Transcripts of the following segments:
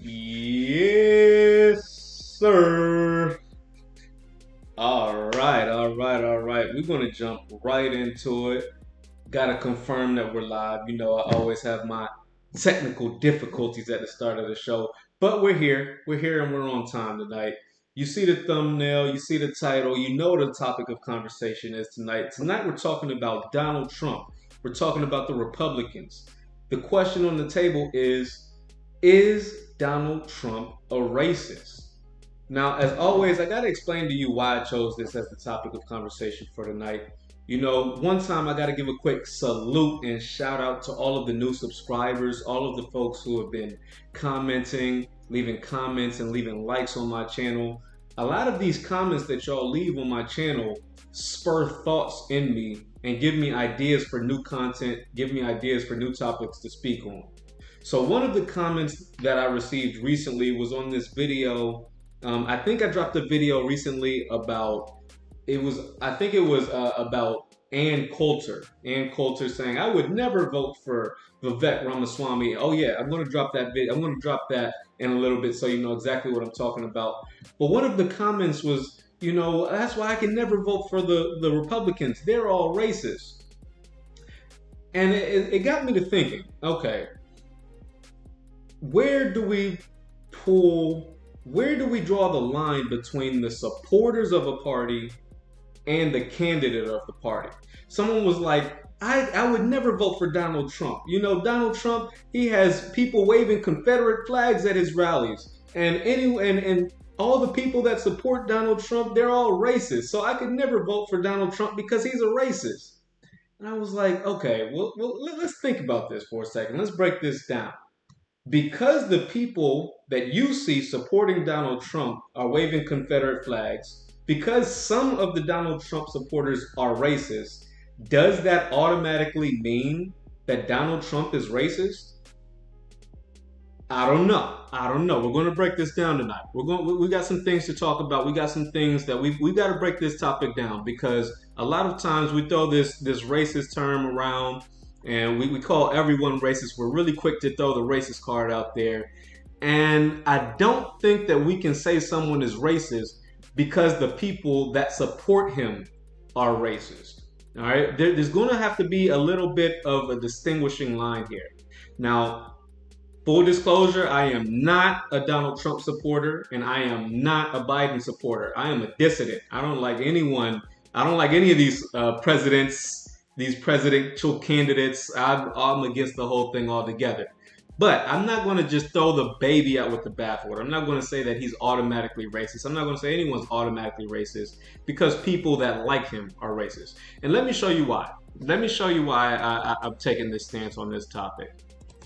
Yes, sir. All right. We're going to jump right into it. Got to confirm that we're live. You know, I always have my technical difficulties at the start of the show, but we're here. We're here and we're on time tonight. You see the thumbnail, you see the title, you know what the topic of conversation is tonight. Tonight, we're talking about Donald Trump. We're talking about the Republicans. The question on the table is Donald Trump a racist? Now, as always, I got to explain to you why I chose this as the topic of conversation for tonight. You know, one time I got to give a quick salute and shout out to all of the new subscribers, all of the folks who have been commenting, leaving comments, and leaving likes on my channel. A lot of these comments that y'all leave on my channel spur thoughts in me and give me ideas for new content, give me ideas for new topics to speak on. So one of the comments that I received recently was on this video. I think I dropped a video recently about about Ann Coulter. Ann Coulter saying, I would never vote for Vivek Ramaswamy. Oh yeah, I'm going to drop that video. I'm going to drop that in a little bit so you know exactly what I'm talking about. But one of the comments was, you know, that's why I can never vote for the Republicans. They're all racist. And it got me to thinking, okay, where do we draw the line between the supporters of a party and the candidate of the party? Someone was like, I would never vote for Donald Trump. You know, Donald Trump, he has people waving Confederate flags at his rallies. And all the people that support Donald Trump, they're all racist. So I could never vote for Donald Trump because he's a racist. And I was like, okay, well let's think about this for a second. Let's break this down. Because the people that you see supporting Donald Trump are waving Confederate flags, because some of the Donald Trump supporters are racist, does that automatically mean that Donald Trump is racist? I don't know. We're going to break this down tonight. We got some things to talk about. We got some things that we've got to break this topic down, because a lot of times we throw this racist term around and we call everyone racist. We're really quick to throw the racist card out there. And I don't think that we can say someone is racist because the people that support him are racist. All right, there's going to have to be a little bit of a distinguishing line here. Now, full disclosure, I am not a Donald Trump supporter and I am not a Biden supporter. I am a dissident. I don't like anyone. I don't like any of these presidents, these presidential candidates. I'm against the whole thing altogether. But I'm not going to just throw the baby out with the bathwater. I'm not going to say that he's automatically racist. I'm not going to say anyone's automatically racist because people that like him are racist. And let me show you why. Let me show you why I'm taking this stance on this topic.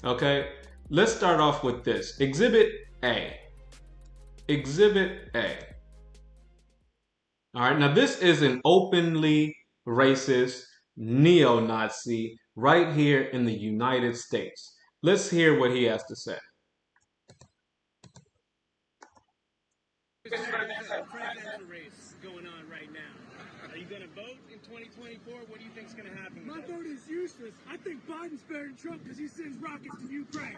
Okay, let's start off with this. Exhibit A. Exhibit A. All right, now this is an openly racist neo-Nazi right here in the United States. Let's hear what he has to say. There's a presidential race going on right now. Are you going to vote in 2024? What do you think is going to happen? My vote is useless. I think Biden's better than Trump because he sends rockets to Ukraine.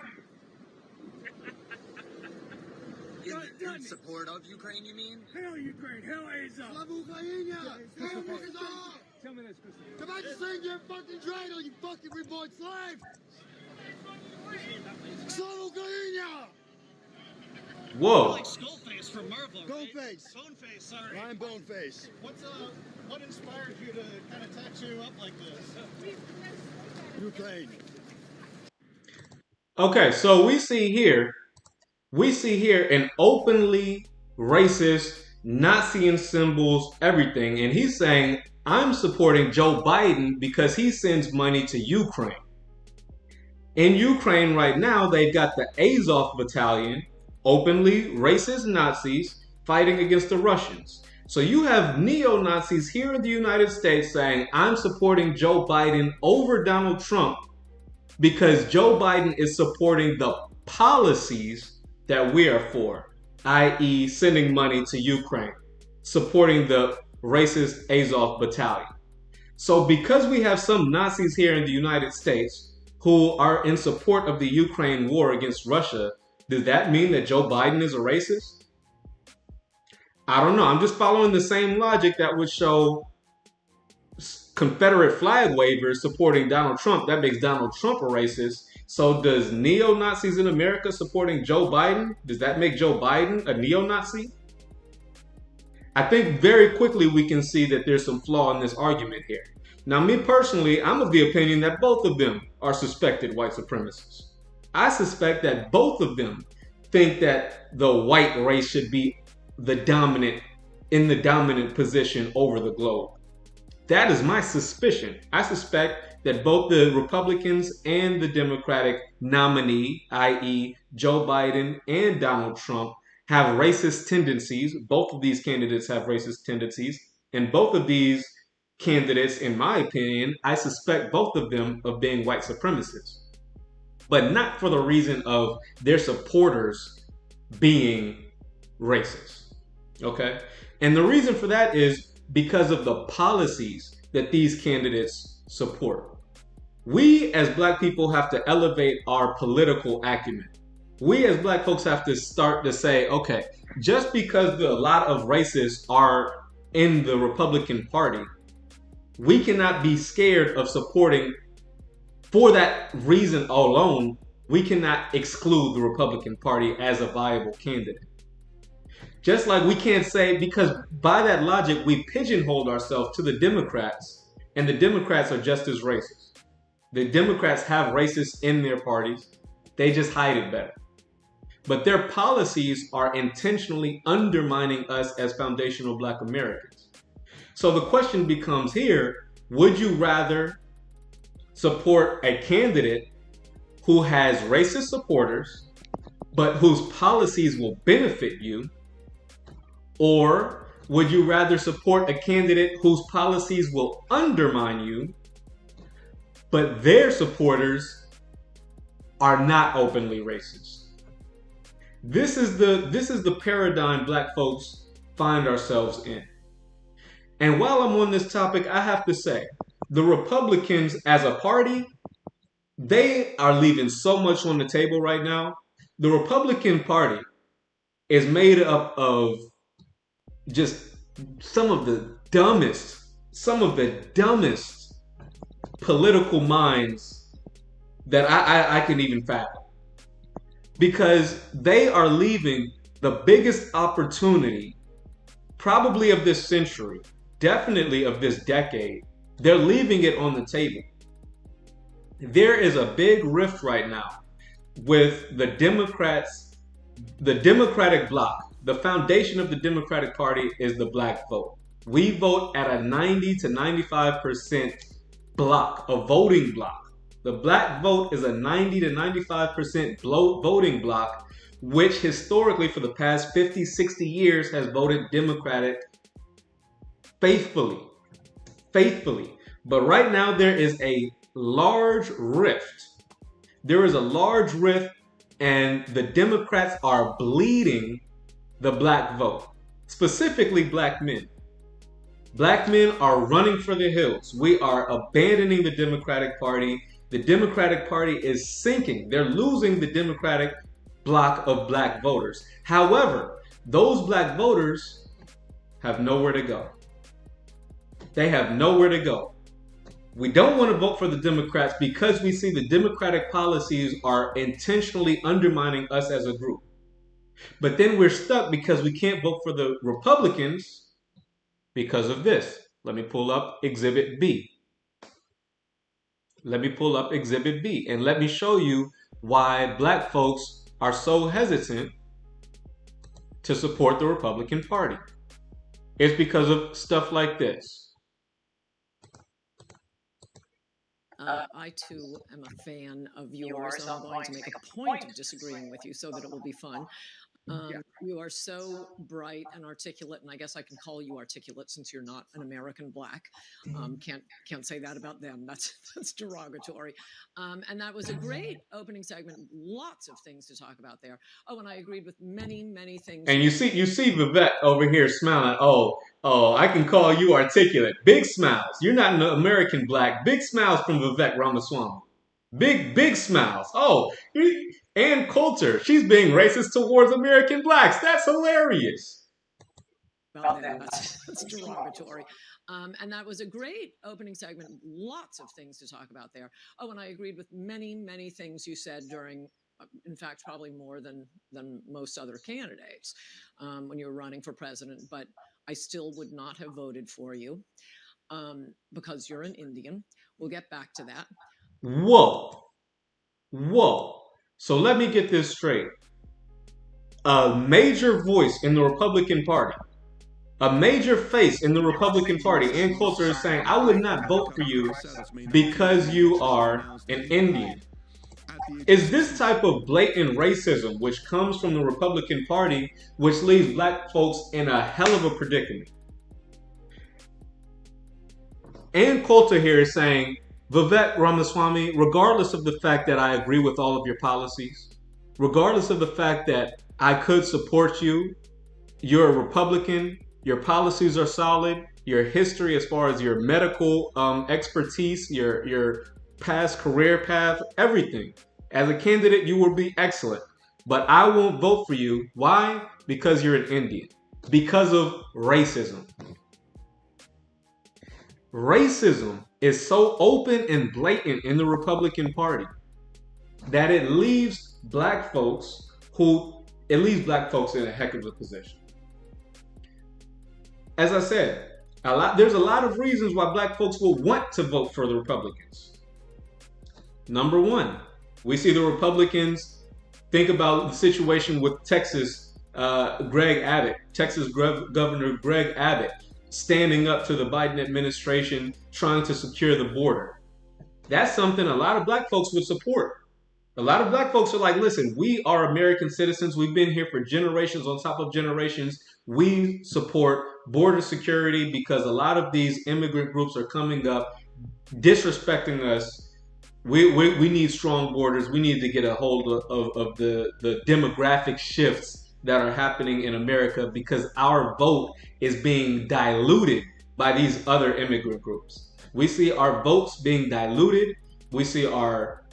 In support of Ukraine, you mean? Hell Ukraine, hell Azov. Slava Ukraina! Hell Azov! Tell me this, Christine. Come back to sing your fucking dreidel, you fucking reborn slave! Slava Ukraina! Whoa. Like Skullface from Marvel, right? Boneface. Boneface, sorry. Ryan Boneface. What inspired you to kind of tattoo up like this? Ukraine. Okay, so we see here an openly racist, Nazi symbols, everything. And he's saying, I'm supporting Joe Biden because he sends money to Ukraine. In Ukraine right now, they've got the Azov battalion, openly racist Nazis, fighting against the Russians. So you have neo-Nazis here in the United States saying, I'm supporting Joe Biden over Donald Trump because Joe Biden is supporting the policies that we are for, i.e. sending money to Ukraine, supporting the racist Azov battalion. So because we have some Nazis here in the United States who are in support of the Ukraine war against Russia, Does that mean that Joe Biden is a racist? I don't know. I'm just following the same logic that would show Confederate flag wavers supporting Donald Trump. That makes Donald Trump a racist. So does neo-Nazis in America supporting Joe Biden, does that make Joe Biden a neo-Nazi? I think very quickly we can see that there's some flaw in this argument here. Now, me personally, I'm of the opinion that both of them are suspected white supremacists. I suspect that both of them think that the white race should be in the dominant position over the globe. That is my suspicion. I suspect that both the Republicans and the Democratic nominee, i.e. Joe Biden and Donald Trump, have racist tendencies. Both of these candidates have racist tendencies. And both of these candidates, in my opinion, I suspect both of them of being white supremacists. But not for the reason of their supporters being racist. Okay? And the reason for that is because of the policies that these candidates support. We as black people have to elevate our political acumen. We as black folks have to start to say, okay, just because a lot of racists are in the Republican Party, we cannot be scared of supporting, for that reason alone, we cannot exclude the Republican Party as a viable candidate. Just like we can't say, because by that logic, we pigeonholed ourselves to the Democrats, and the Democrats are just as racist. The Democrats have racists in their parties. They just hide it better. But their policies are intentionally undermining us as foundational black Americans. So the question becomes here, would you rather support a candidate who has racist supporters, but whose policies will benefit you? Or would you rather support a candidate whose policies will undermine you, but their supporters are not openly racist? This is the paradigm black folks find ourselves in. And while I'm on this topic, I have to say, the Republicans as a party, they are leaving so much on the table right now. The Republican Party is made up of just some of the dumbest political minds that I can even fathom. Because they are leaving the biggest opportunity, probably of this century, definitely of this decade. They're leaving it on the table. There is a big rift right now with the Democrats, the Democratic bloc. The foundation of the Democratic Party is the black vote. We vote at a 90 to 95% block, a voting block. The black vote is a 90 to 95% voting block, which historically for the past 50, 60 years has voted Democratic faithfully. But right now there is a large rift. There is a large rift, and the Democrats are bleeding the black vote, specifically black men. Black men are running for the hills. We are abandoning the Democratic Party. The Democratic Party is sinking. They're losing the Democratic bloc of black voters. However, those black voters have nowhere to go. They have nowhere to go. We don't want to vote for the Democrats because we see the Democratic policies are intentionally undermining us as a group. But then we're stuck because we can't vote for the Republicans because of this. Let me pull up Exhibit B. Let me pull up Exhibit B and let me show you why black folks are so hesitant to support the Republican Party. It's because of stuff like this. I too am a fan of yours, so I'm going to make a point of disagreeing with you so that it will be fun. You are so bright and articulate, and I guess I can call you articulate since you're not an American black. Can't say that about them. That's derogatory. And that was a great opening segment. Lots of things to talk about there. Oh, and I agreed with many, many things. And you see Vivek over here smiling. Oh, I can call you articulate. Big smiles. You're not an American black. Big smiles from Vivek Ramaswamy. Big smiles. Oh, Ann Coulter, she's being racist towards American blacks. That's hilarious. Well, that's derogatory. And that was a great opening segment. Lots of things to talk about there. Oh, and I agreed with many, many things you said during, in fact, probably more than most other candidates when you were running for president. But I still would not have voted for you because you're an Indian. We'll get back to that. Whoa. So let me get this straight. A major voice in the Republican Party, a major face in the Republican Party, Ann Coulter, is saying, I would not vote for you because you are an Indian. Is this type of blatant racism, which comes from the Republican Party, which leaves black folks in a hell of a predicament? Ann Coulter here is saying, Vivek Ramaswamy, regardless of the fact that I agree with all of your policies, regardless of the fact that I could support you, you're a Republican, your policies are solid, your history as far as your medical expertise, your past career path, everything. As a candidate, you will be excellent. But I won't vote for you. Why? Because you're an Indian. Because of racism. Racism is so open and blatant in the Republican Party that it leaves black folks in a heck of a position. As I said, there's a lot of reasons why black folks will want to vote for the Republicans. Number one, we see the Republicans think about the situation with Texas Governor Greg Abbott standing up to the Biden administration, trying to secure the border. That's something a lot of black folks would support. A lot of black folks are like, listen, we are American citizens. We've been here for generations on top of generations. We support border security because a lot of these immigrant groups are coming up, disrespecting us. We need strong borders. We need to get a hold of the demographic shifts that are happening in America because our vote is being diluted by these other immigrant groups. We see our votes being diluted. We see our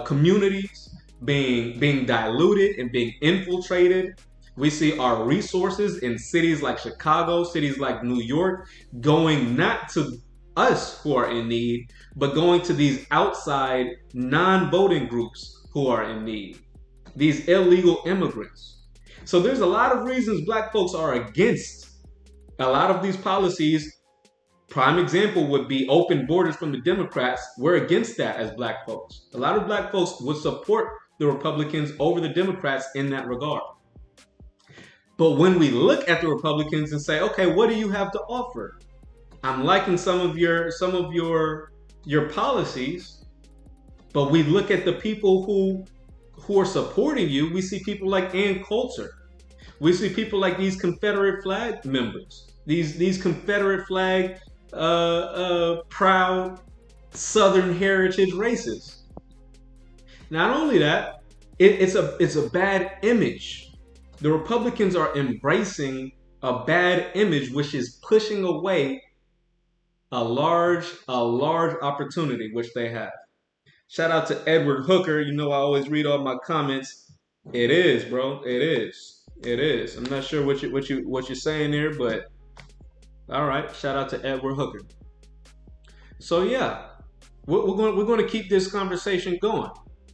communities being diluted and being infiltrated. We see our resources in cities like Chicago, cities like New York, going not to us who are in need, but going to these outside non-voting groups who are in need, these illegal immigrants. So there's a lot of reasons black folks are against a lot of these policies. Prime example would be open borders from the Democrats. We're against that as black folks. A lot of black folks would support the Republicans over the Democrats in that regard. But when we look at the Republicans and say, okay, what do you have to offer? I'm liking some of your policies, but we look at the people who are supporting you. We see people like Ann Coulter. We see people like these Confederate flag members, these Confederate flag proud Southern heritage races. Not only that, it's a bad image. The Republicans are embracing a bad image, which is pushing away a large opportunity which they have. Shout out to Edward Hooker. You know I always read all my comments. It is, bro. It is. I'm not sure what you're saying there, but all right. Shout out to Edward Hooker. So yeah, we're going to keep this conversation going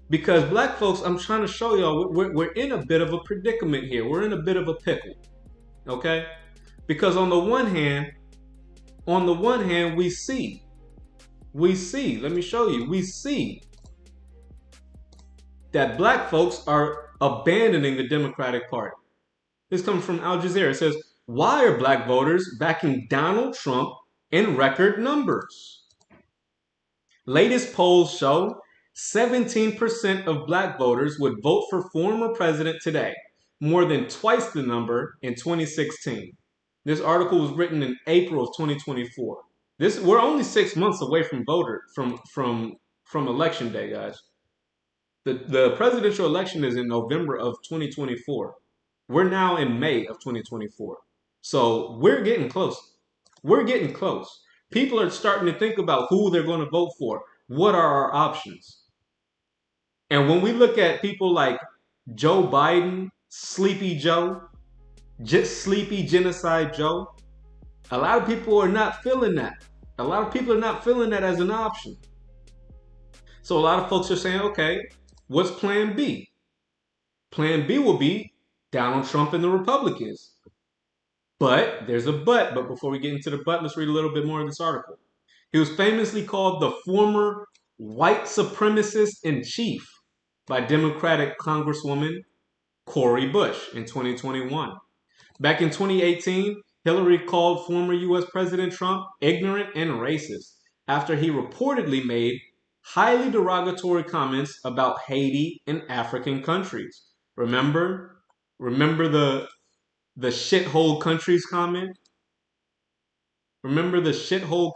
because black folks, I'm trying to show y'all we're in a bit of a predicament here. We're in a bit of a pickle. Okay? Because on the one hand, we see, let me show you, we see that black folks are abandoning the Democratic Party. This comes from Al Jazeera. It says, why are black voters backing Donald Trump in record numbers? Latest polls show 17% of black voters would vote for former president today, more than twice the number in 2016. This article was written in April of 2024. We're only 6 months away from election day, guys. The presidential election is in November of 2024. We're now in May of 2024. So we're getting close. People are starting to think about who they're going to vote for. What are our options? And when we look at people like Joe Biden, Sleepy Joe, just Sleepy Genocide Joe, a lot of people are not feeling that. A lot of people are not feeling that as an option. So a lot of folks are saying, okay, what's plan B? Plan B will be Donald Trump and the Republicans. But there's a but. But before we get into the but, let's read a little bit more of this article. He was famously called the former white supremacist in chief by Democratic Congresswoman Cori Bush in 2021. Back in 2018, Hillary called former U.S. President Trump ignorant and racist after he reportedly made highly derogatory comments about Haiti and African countries. Remember the shithole countries comment? Remember the shithole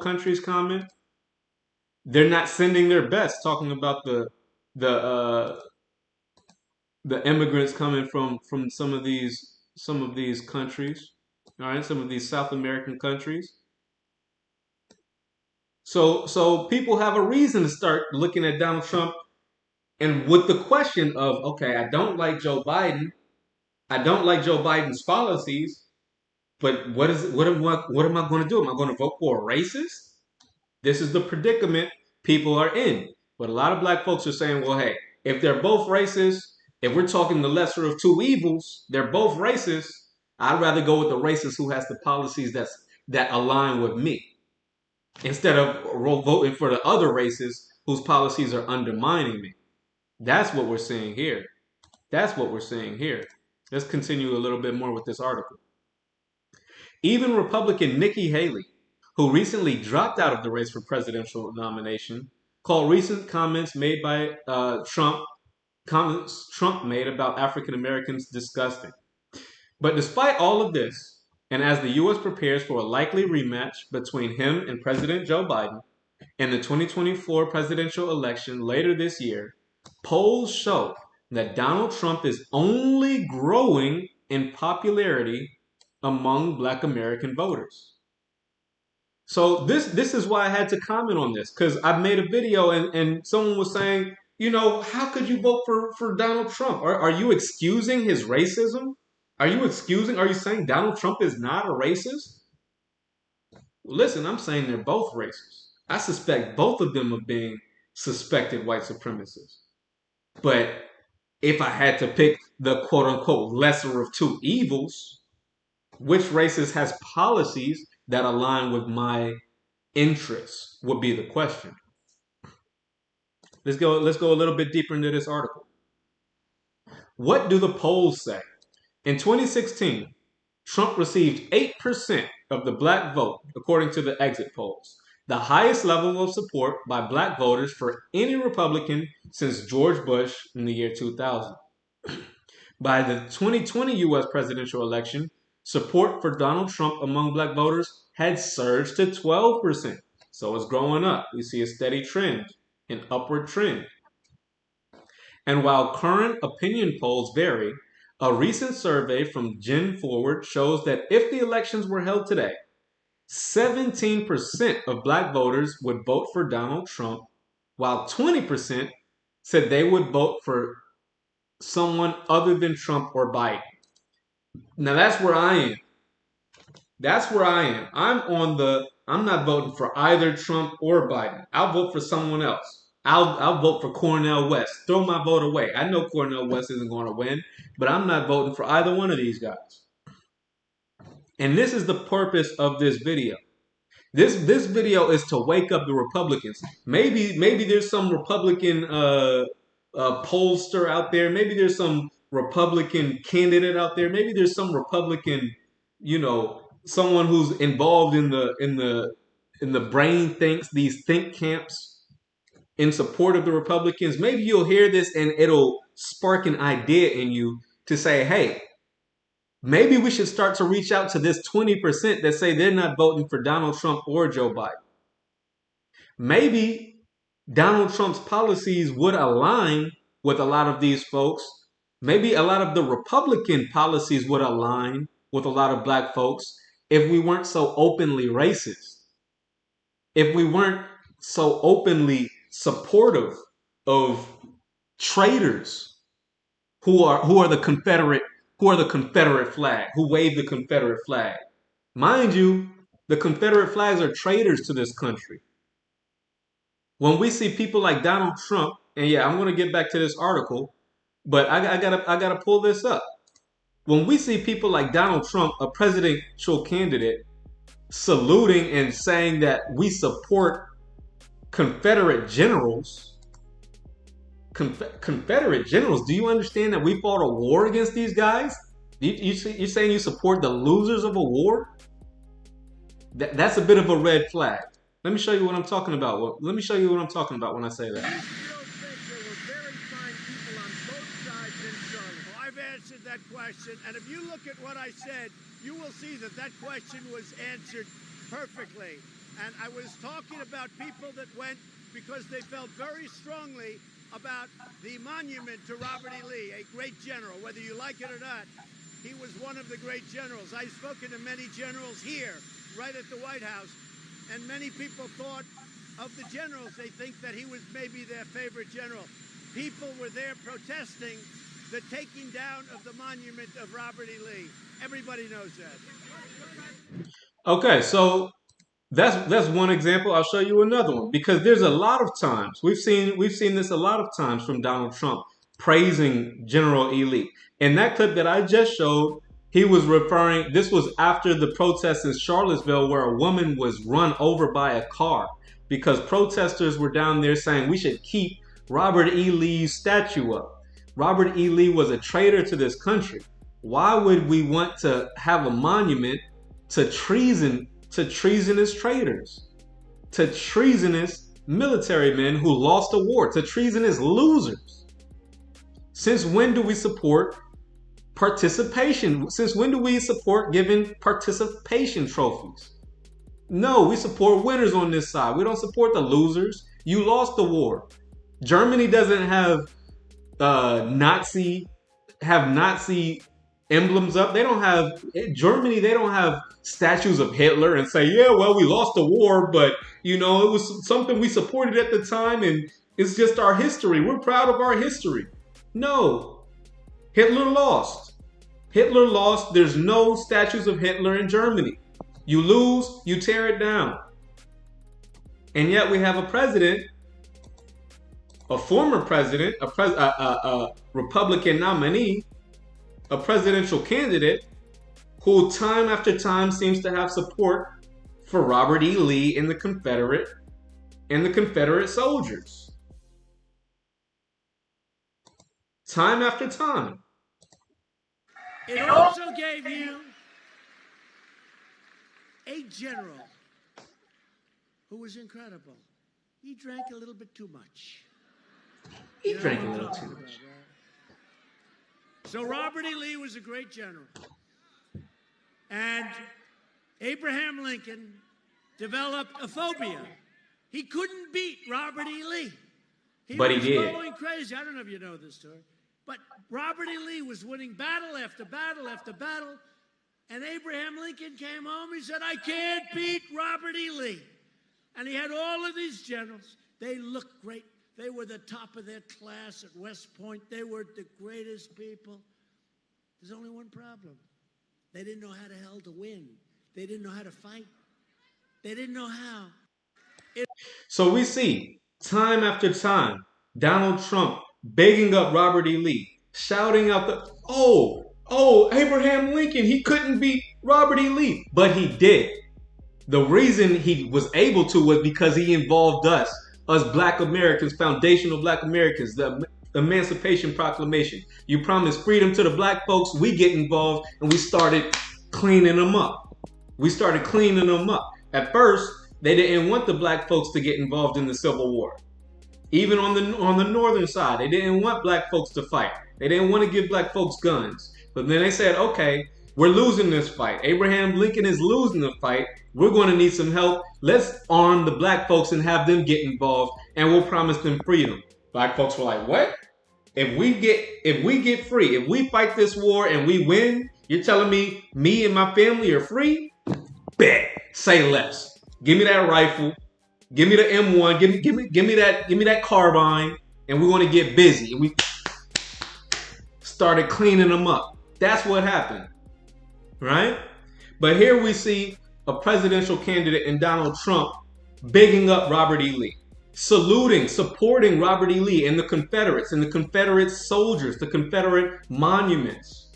countries comment? They're not sending their best, talking about the immigrants coming from some of these countries, all right, some of these South American countries. So people have a reason to start looking at Donald Trump, and with the question of, okay, I don't like Joe Biden, I don't like Joe Biden's policies, but what am I going to do? Am I going to vote for a racist? This is the predicament people are in. But a lot of black folks are saying, well, hey, if they're both racist, if we're talking the lesser of two evils, they're both racist. I'd rather go with the racist who has the policies that align with me, instead of voting for the other racists whose policies are undermining me. That's what we're seeing here. That's what we're seeing here. Let's continue a little bit more with this article. Even Republican Nikki Haley, who recently dropped out of the race for presidential nomination, called recent comments made by Trump made about African Americans disgusting. But despite all of this, and as the U.S. prepares for a likely rematch between him and President Joe Biden in the 2024 presidential election later this year, polls show that Donald Trump is only growing in popularity among Black American voters. So this is why I had to comment on this, because I made a video and someone was saying, how could you vote for Donald Trump? Are you excusing his racism? Are you saying Donald Trump is not a racist? Well, listen, I'm saying they're both racist. I suspect both of them of being suspected white supremacists. But if I had to pick the quote unquote lesser of two evils, which racist has policies that align with my interests would be the question. Let's go a little bit deeper into this article. What do the polls say? In 2016, Trump received 8% of the black vote, according to the exit polls, the highest level of support by black voters for any Republican since George Bush in the year 2000. By the 2020 U.S. presidential election, support for Donald Trump among black voters had surged to 12%. So it's growing up. We see a steady trend, an upward trend. And while current opinion polls vary, a recent survey from Gen Forward shows that if the elections were held today, 17% of black voters would vote for Donald Trump, while 20% said they would vote for someone other than Trump or Biden. Now that's where I am. That's where I am. I'm not voting for either Trump or Biden. I'll vote for someone else. I'll vote for Cornel West. Throw my vote away. I know Cornel West isn't going to win, but I'm not voting for either one of these guys. And this is the purpose of this video. This video is to wake up the Republicans. Maybe there's some Republican pollster out there. Maybe there's some Republican candidate out there. Maybe there's some Republican, someone who's involved in the brain thinks, these think camps in support of the Republicans. Maybe you'll hear this and it'll spark an idea in you to say, hey, maybe we should start to reach out to this 20% that say they're not voting for Donald Trump or Joe Biden. Maybe Donald Trump's policies would align with a lot of these folks. Maybe a lot of the Republican policies would align with a lot of black folks if we weren't so openly racist. If we weren't so openly supportive of traitors who are the Confederate flag, who wave the Confederate flag. Mind you, the Confederate flags are traitors to this country. When we see people like Donald Trump, and yeah, I'm going to get back to this article, but I gotta pull this up. When we see people like Donald Trump, a presidential candidate, saluting and saying that we support Confederate generals, Confederate generals, do you understand that we fought a war against these guys? You're saying you support the losers of a war? That's a bit of a red flag. Let me show you what I'm talking about. Let me show you what I'm talking about when I say that. You still think there were very fine people on both sides in Charlotte? Well, I've answered that question, and if you look at what I said, you will see that that question was answered perfectly. And I was talking about people that went because they felt very strongly about the monument to Robert E. Lee, a great general, whether you like it or not. He was one of the great generals. I've spoken to many generals here, right at the White House, and many people thought of the generals. They think that he was maybe their favorite general. People were there protesting the taking down of the monument of Robert E. Lee. Everybody knows that. Okay, so that's one example. I'll show you another one because there's a lot of times we've seen this a lot of times from Donald Trump praising General E. Lee. In that clip that I just showed, he was referring, this was after the protests in Charlottesville where a woman was run over by a car because protesters were down there saying we should keep Robert E. Lee's statue up. Robert E. Lee was a traitor to this country. Why would we want to have a monument to treasonous traitors, to treasonous military men who lost a war, to treasonous losers? Since when do we support participation? Since when do we support giving participation trophies? No, we support winners on this side. We don't support the losers. You lost the war. Germany doesn't have Nazi emblems up. They don't have Germany. They don't have statues of Hitler and say, yeah, well, we lost the war, but it was something we supported at the time, and it's just our history. We're proud of our history. No, Hitler lost. Hitler lost. There's no statues of Hitler in Germany. You lose, you tear it down. And yet we have a president, a former president, a Republican nominee, a presidential candidate who time after time seems to have support for Robert E. Lee and the Confederate soldiers. Time after time. It also gave you a general who was incredible. He drank a little bit too much. He drank a little too much. So Robert E. Lee was a great general. And Abraham Lincoln developed a phobia. He couldn't beat Robert E. Lee. But he did. Going crazy. I don't know if you know this story. But Robert E. Lee was winning battle after battle after battle. And Abraham Lincoln came home. He said, I can't beat Robert E. Lee. And he had all of these generals. They looked great. They were the top of their class at West Point. They were the greatest people. There's only one problem. They didn't know how the hell to win. They didn't know how to fight. They didn't know how. So we see time after time, Donald Trump begging up Robert E. Lee, shouting out Abraham Lincoln, he couldn't beat Robert E. Lee. But he did. The reason he was able to was because he involved us Black Americans, foundational Black Americans, the Emancipation Proclamation. You promised freedom to the Black folks. We get involved and we started cleaning them up. At first, they didn't want the Black folks to get involved in the Civil War. Even on the northern side, they didn't want Black folks to fight. They didn't want to give Black folks guns. But then they said, okay, we're losing this fight. Abraham Lincoln is losing the fight. We're going to need some help. Let's arm the Black folks and have them get involved, and we'll promise them freedom. Black folks were like, what? If we get free, if we fight this war and we win, you're telling me and my family are free? Bet. Say less. Give me that rifle. Give me the M1. Give me that carbine, and we want to get busy. And we started cleaning them up. That's what happened, right? But here we see a presidential candidate in Donald Trump bigging up Robert E. Lee, saluting, supporting Robert E. Lee and the Confederates and the Confederate soldiers, the Confederate monuments.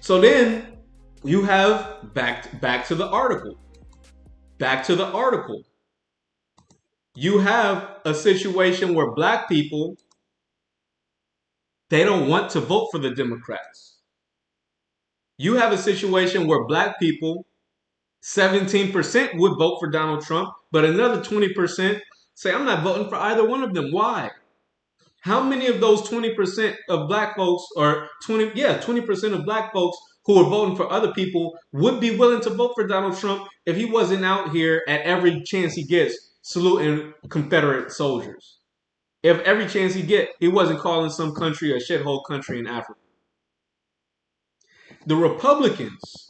So then you have back to the article. Back to the article. You have a situation where black people, they don't want to vote for the Democrats. You have a situation where black people, 17% would vote for Donald Trump, but another 20% say, I'm not voting for either one of them. Why? How many of those 20% of black folks, or 20% of black folks who are voting for other people would be willing to vote for Donald Trump if he wasn't out here at every chance he gets saluting Confederate soldiers? If every chance he get, he wasn't calling some country a shithole country in Africa. The Republicans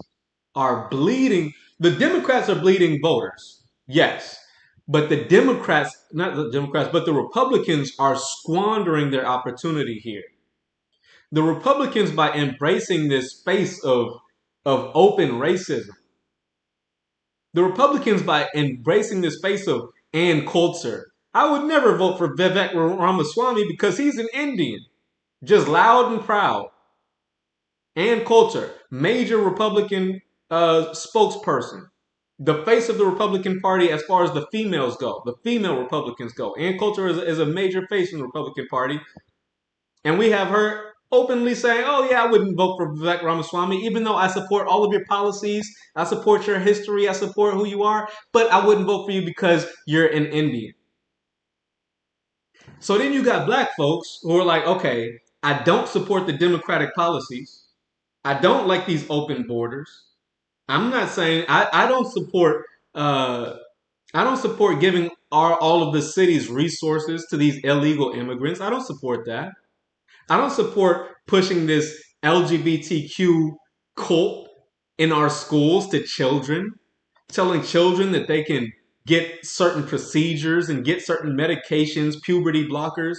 are bleeding. The Democrats are bleeding voters. Yes. But the Democrats, not the Democrats, but the Republicans are squandering their opportunity here. The Republicans, by embracing this space of open racism, the Republicans, by embracing this space of Ann Coulter, I would never vote for Vivek Ramaswamy because he's an Indian, just loud and proud. Ann Coulter, major Republican spokesperson, the face of the Republican Party as far as the females go, the female Republicans go. Ann Coulter is a major face in the Republican Party. And we have her openly saying, oh yeah, I wouldn't vote for Vivek Ramaswamy, even though I support all of your policies, I support your history, I support who you are, but I wouldn't vote for you because you're an Indian. So then you got black folks who are like, okay, I don't support the Democratic policies. I don't like these open borders. I'm not saying I don't support giving all of the city's resources to these illegal immigrants. I don't support that. I don't support pushing this LGBTQ cult in our schools to children, telling children that they can get certain procedures and get certain medications, puberty blockers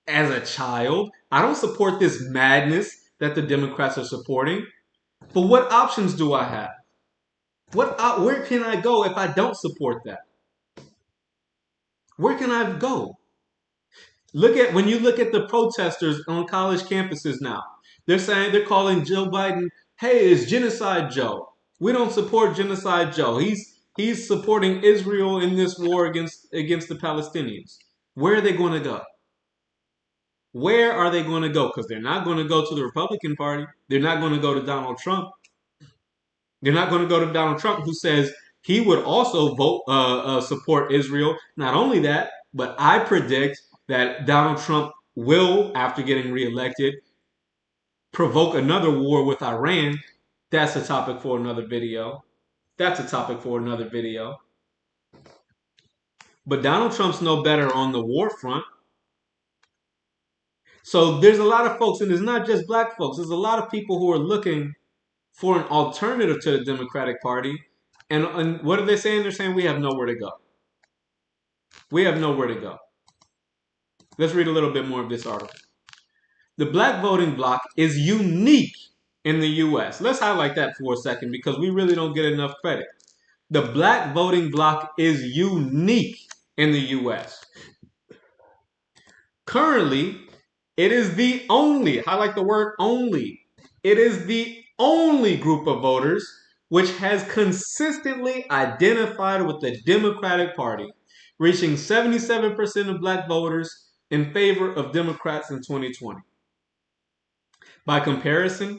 as a child. I don't support this madness that the Democrats are supporting. But what options do I have? Where can I go if I don't support that? Where can I go? When you look at the protesters on college campuses now, they're calling Joe Biden, hey, it's Genocide Joe. We don't support Genocide Joe. He's supporting Israel in this war against the Palestinians. Where are they going to go? Where are they going to go? Because they're not going to go to the Republican Party. They're not going to go to Donald Trump. They're not going to go to Donald Trump, who says he would also support Israel. Not only that, but I predict that Donald Trump will, after getting reelected, provoke another war with Iran. That's a topic for another video. But Donald Trump's no better on the war front. So there's a lot of folks, and it's not just black folks. There's a lot of people who are looking for an alternative to the Democratic Party. And what are they saying? They're saying we have nowhere to go. We have nowhere to go. Let's read a little bit more of this article. The black voting bloc is unique in the U.S. Let's highlight that for a second because we really don't get enough credit. The black voting bloc is unique in the U.S. Currently, it is the only, highlight the word only, it is the only group of voters which has consistently identified with the Democratic Party, reaching 77% of black voters in favor of Democrats in 2020. By comparison,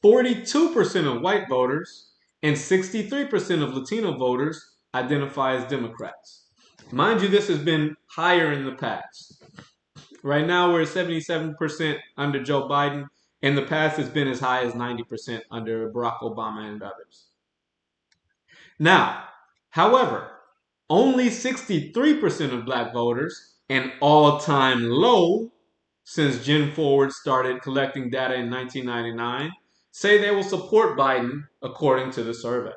42% of white voters and 63% of Latino voters identify as Democrats. Mind you, this has been higher in the past. Right now, we're at 77% under Joe Biden. In the past, it's been as high as 90% under Barack Obama and others. Now, however, only 63% of black voters, an all-time low since Gen Forward started collecting data in 1999, say they will support Biden according to the survey.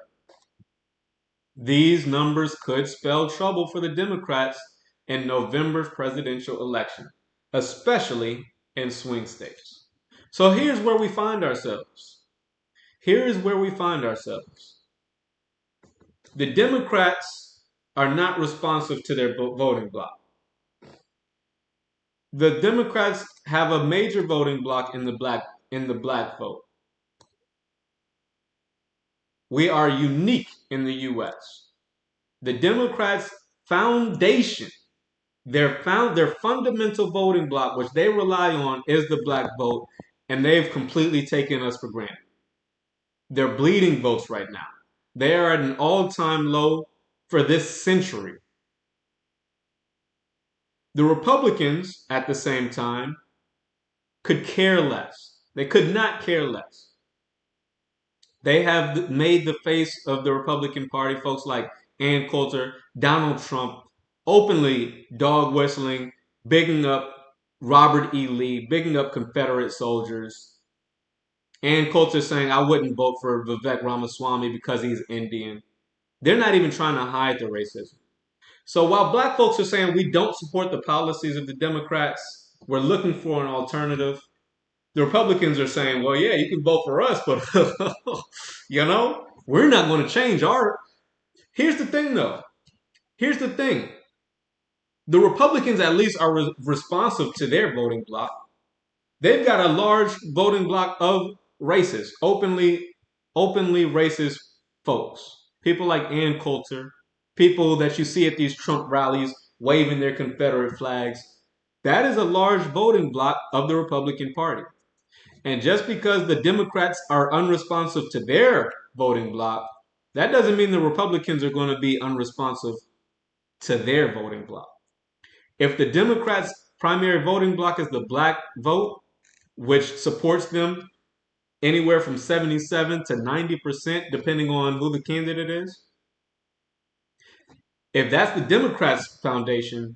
These numbers could spell trouble for the Democrats in November's presidential election. especially in swing states. So here's where we find ourselves. Here is where we find ourselves. The Democrats are not responsive to their voting bloc. The Democrats have a major voting bloc in the black vote. We are unique in the US. The Democrats' foundation, their fundamental voting bloc, which they rely on, is the black vote, and they've completely taken us for granted. They're bleeding votes right now. They are at an all-time low for this century. The Republicans, at the same time, could care less. They could not care less. They have made the face of the Republican Party, folks like Ann Coulter, Donald Trump, openly dog whistling, bigging up Robert E. Lee, bigging up Confederate soldiers. Ann Coulter saying, I wouldn't vote for Vivek Ramaswamy because he's Indian. They're not even trying to hide the racism. So while black folks are saying we don't support the policies of the Democrats, we're looking for an alternative, the Republicans are saying, well, yeah, you can vote for us, but, we're not going to change our... Here's the thing, though. Here's the thing. The Republicans at least are responsive to their voting bloc. They've got a large voting bloc of racist, openly racist folks. People like Ann Coulter, people that you see at these Trump rallies waving their Confederate flags. That is a large voting bloc of the Republican Party. And just because the Democrats are unresponsive to their voting bloc, that doesn't mean the Republicans are going to be unresponsive to their voting bloc. If the Democrats' primary voting bloc is the black vote, which supports them anywhere from 77 to 90%, depending on who the candidate is, if that's the Democrats' foundation,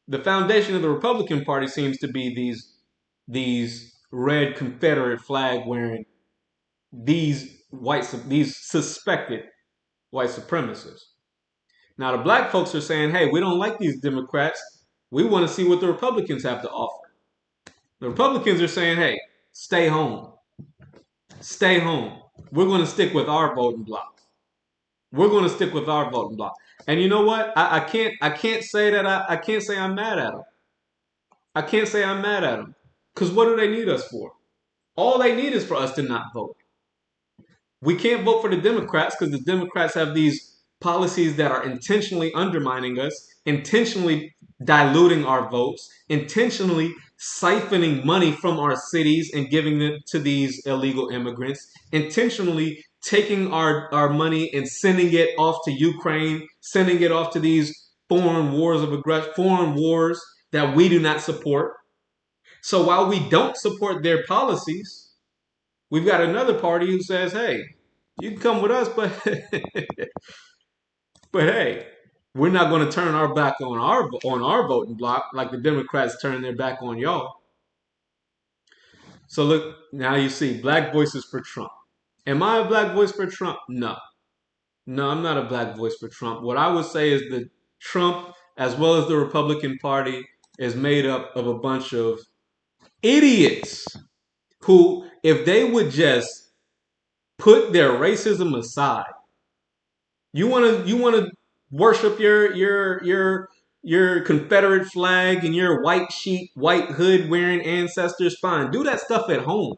the foundation of the Republican Party seems to be these red Confederate flag wearing these suspected white supremacists. Now the black folks are saying, hey, we don't like these Democrats. We want to see what the Republicans have to offer. The Republicans are saying, hey, stay home. Stay home. We're going to stick with our voting bloc. We're going to stick with our voting bloc. And you know what? I can't say that I can't say I'm mad at them. I can't say I'm mad at them. Because what do they need us for? All they need is for us to not vote. We can't vote for the Democrats because the Democrats have these policies that are intentionally undermining us, intentionally diluting our votes, intentionally siphoning money from our cities and giving it to these illegal immigrants, intentionally taking our money and sending it off to Ukraine, sending it off to these foreign wars that we do not support. So while we don't support their policies, we've got another party who says, hey, you can come with us, but hey, we're not going to turn our back on our voting bloc like the Democrats turn their back on y'all. So look, now you see black voices for Trump. Am I a black voice for Trump? No. No, I'm not a black voice for Trump. What I would say is that Trump, as well as the Republican Party, is made up of a bunch of idiots who, if they would just put their racism aside, you want to worship your Confederate flag and your white sheet, white hood wearing ancestors, fine. Do that stuff at home.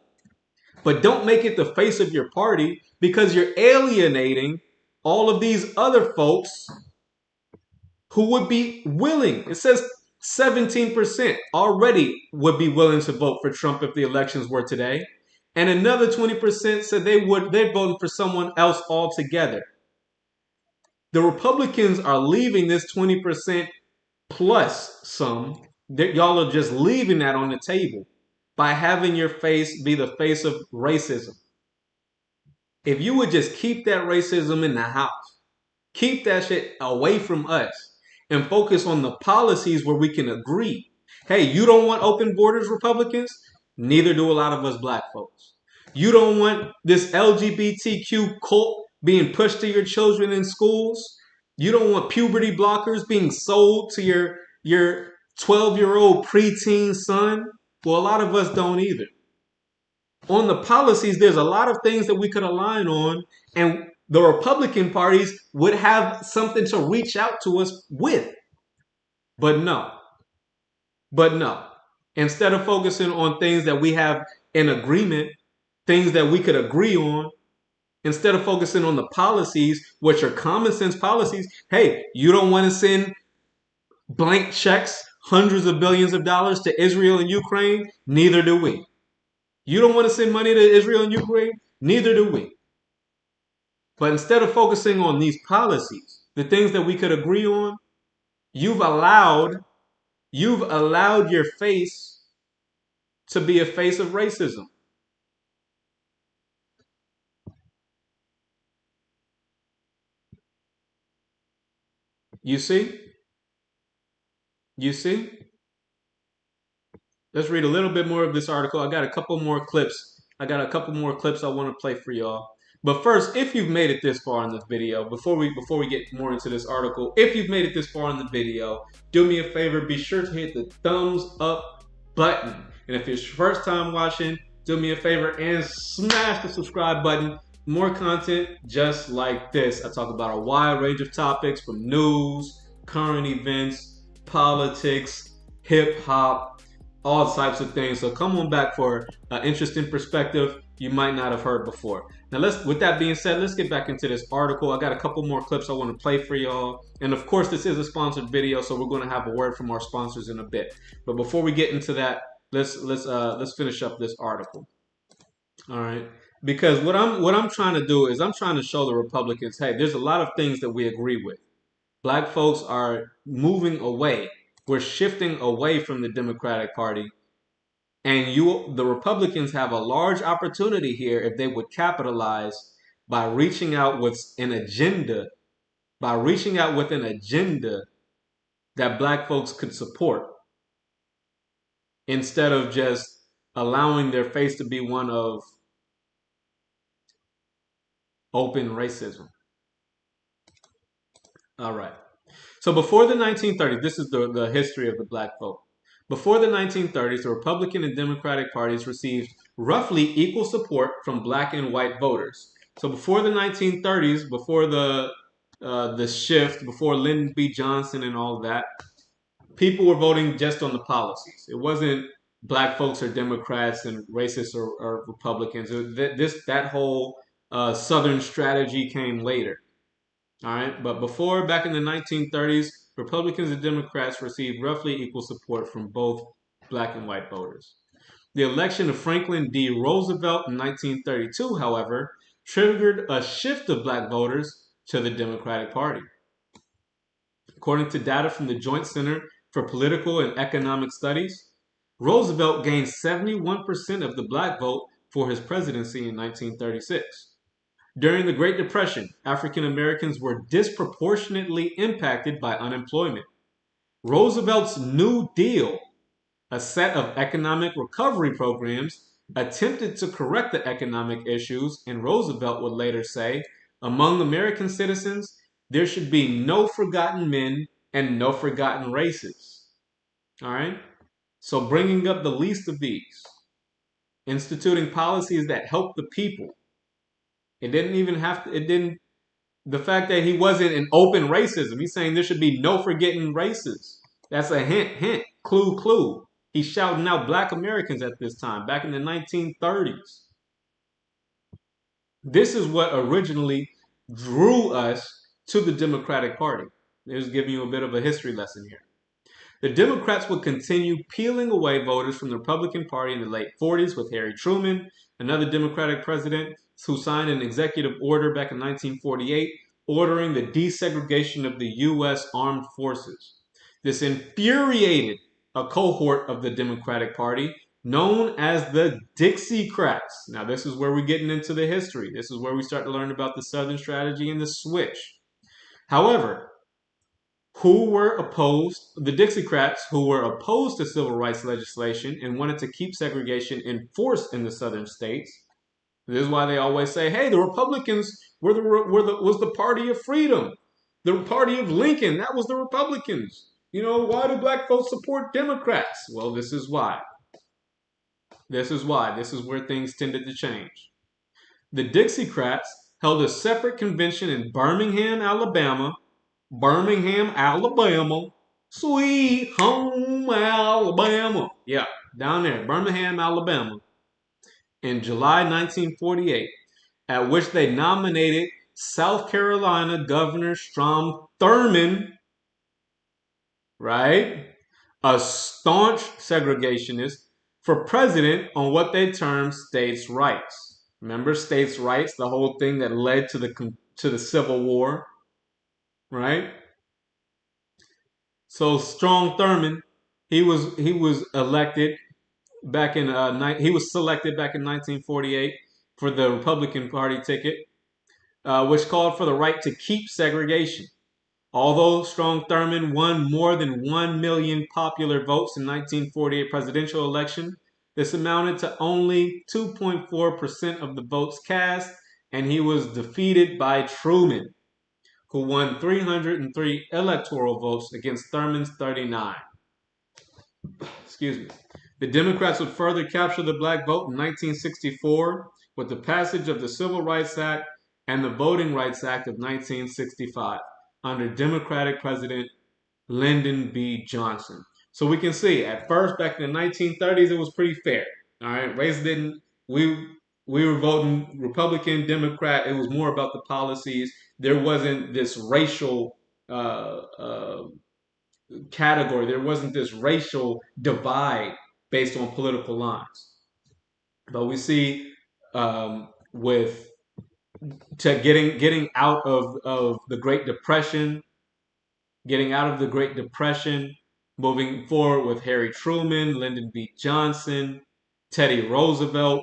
But don't make it the face of your party because you're alienating all of these other folks who would be willing. It says 17% already would be willing to vote for Trump if the elections were today. And another 20% said they're voting for someone else altogether. The Republicans are leaving this 20% plus some. Y'all are just leaving that on the table by having your face be the face of racism. If you would just keep that racism in the house, keep that shit away from us, and focus on the policies where we can agree. Hey, you don't want open borders, Republicans? Neither do a lot of us black folks. You don't want this LGBTQ cult being pushed to your children in schools? You don't want puberty blockers being sold to your 12-year-old preteen son? Well, a lot of us don't either. On the policies, there's a lot of things that we could align on, and the Republican parties would have something to reach out to us with. But no. But no. Instead of focusing on things that we have in agreement, things that we could agree on, instead of focusing on the policies, which are common sense policies, hey, you don't want to send blank checks, hundreds of billions of dollars to Israel and Ukraine? Neither do we. You don't want to send money to Israel and Ukraine? Neither do we. But instead of focusing on these policies, the things that we could agree on, you've allowed your face to be a face of racism. You see? You see? Let's read a little bit more of this article. I got a couple more clips. I want to play for y'all. But first, if you've made it this far in this video, before we get more into this article, if you've made it this far in the video, do me a favor, be sure to hit the thumbs up button. And if it's your first time watching, do me a favor and smash the subscribe button. More content just like this. I talk about a wide range of topics, from news, current events, politics, hip hop, all types of things. So come on back for an interesting perspective you might not have heard before. Now, with that being said, let's get back into this article. I got a couple more clips I want to play for y'all. And of course, this is a sponsored video, so we're going to have a word from our sponsors in a bit. But before we get into that, let's finish up this article. All right. Because what I'm trying to do is I'm trying to show the Republicans, hey, there's a lot of things that we agree with. Black folks are moving away. We're shifting away from the Democratic Party. And the Republicans have a large opportunity here if they would capitalize by reaching out with an agenda, that black folks could support, instead of just allowing their face to be one of open racism. All right. So before the 1930s, this is the history of the black vote. Before the 1930s, the Republican and Democratic parties received roughly equal support from black and white voters. So before the 1930s, before the shift, before Lyndon B. Johnson and all of that, people were voting just on the policies. It wasn't black folks or Democrats and racists or Republicans. That whole Southern strategy came later. All right, but back in the 1930s, Republicans and Democrats received roughly equal support from both black and white voters. The election of Franklin D. Roosevelt in 1932, however, triggered a shift of black voters to the Democratic Party. According to data from the Joint Center for Political and Economic Studies, Roosevelt gained 71% of the black vote for his presidency in 1936. During the Great Depression, African Americans were disproportionately impacted by unemployment. Roosevelt's New Deal, a set of economic recovery programs, attempted to correct the economic issues, and Roosevelt would later say, among American citizens, there should be no forgotten men and no forgotten races. All right? So bringing up the least of these, instituting policies that help the people. The fact that he wasn't an open racism, he's saying there should be no forgetting races. That's a hint, clue. He's shouting out black Americans at this time, back in the 1930s. This is what originally drew us to the Democratic Party. There's giving you a bit of a history lesson here. The Democrats would continue peeling away voters from the Republican Party in the late 40s with Harry Truman, another Democratic president, who signed an executive order back in 1948 ordering the desegregation of the U.S. armed forces. This infuriated a cohort of the Democratic Party known as the Dixiecrats. Now, this is where we're getting into the history. This is where we start to learn about the Southern strategy and the switch. However, the Dixiecrats, who were opposed to civil rights legislation and wanted to keep segregation in force in the Southern states. This is why they always say, hey, the Republicans was the party of freedom. The party of Lincoln, that was the Republicans. Why do black folks support Democrats? Well, this is why. This is why. This is where things tended to change. The Dixiecrats held a separate convention in Birmingham, Alabama. Sweet home Alabama. Yeah, down there, Birmingham, Alabama. In July 1948, at which they nominated South Carolina Governor Strom Thurmond, right, a staunch segregationist, for president on what they termed states' rights. Remember states' rights, the whole thing that led to the Civil War, right? So Strom Thurmond, he was elected back in he was selected back in 1948 for the Republican Party ticket, which called for the right to keep segregation. Although Strom Thurmond won more than 1 million popular votes in 1948 presidential election, this amounted to only 2.4% of the votes cast, and he was defeated by Truman, who won 303 electoral votes against Thurmond's 39. Excuse me. The Democrats would further capture the black vote in 1964 with the passage of the Civil Rights Act and the Voting Rights Act of 1965 under Democratic President Lyndon B. Johnson. So we can see at first back in the 1930s, it was pretty fair. All right, race didn't, we were voting Republican, Democrat. It was more about the policies. There wasn't this racial category. There wasn't this racial divide based on political lines. But we see with getting out of the Great Depression, moving forward with Harry Truman, Lyndon B. Johnson, Teddy Roosevelt.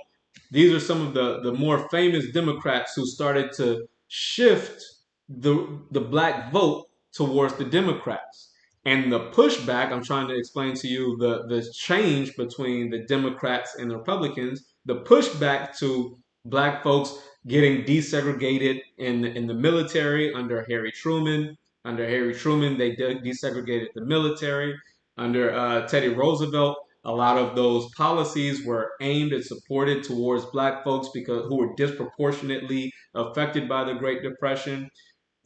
These are some of the more famous Democrats who started to shift the black vote towards the Democrats. And the pushback, I'm trying to explain to you the change between the Democrats and the Republicans, the pushback to black folks getting desegregated in the military under Harry Truman. Under Harry Truman, they desegregated the military. Under Teddy Roosevelt, a lot of those policies were aimed and supported towards black folks who were disproportionately affected by the Great Depression.